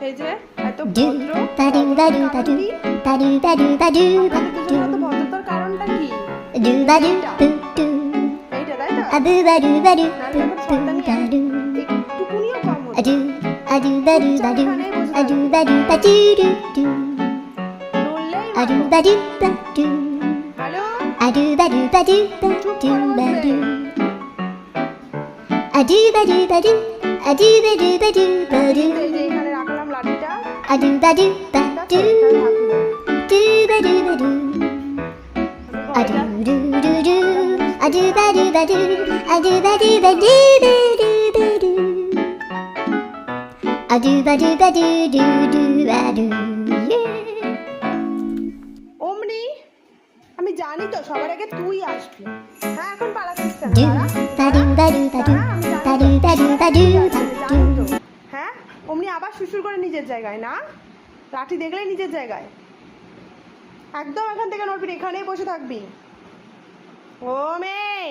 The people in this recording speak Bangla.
এই যে এত ভদ্র ভদ্রতার কারণটা কি? এইটা তাই তো? নাহলে এখন শয়তানি একটুকুনিও কম হতো না। নড়লেই হ্যালো, এই যে এখানে রাখলাম লাঠিটা, অমনি আমি জানি তো সবার আগে তুই আসবি। হ্যাঁ, এখন পালাচ্ছিস কেন? হ্যাঁ, অমনি আবার শুশুর করে নিজের জায়গায় না, লাঠি দেখলেই নিজের জায়গায়। একদম এখান থেকে নড়বি, এখানেই বসে থাকবি। ও মেয়ে,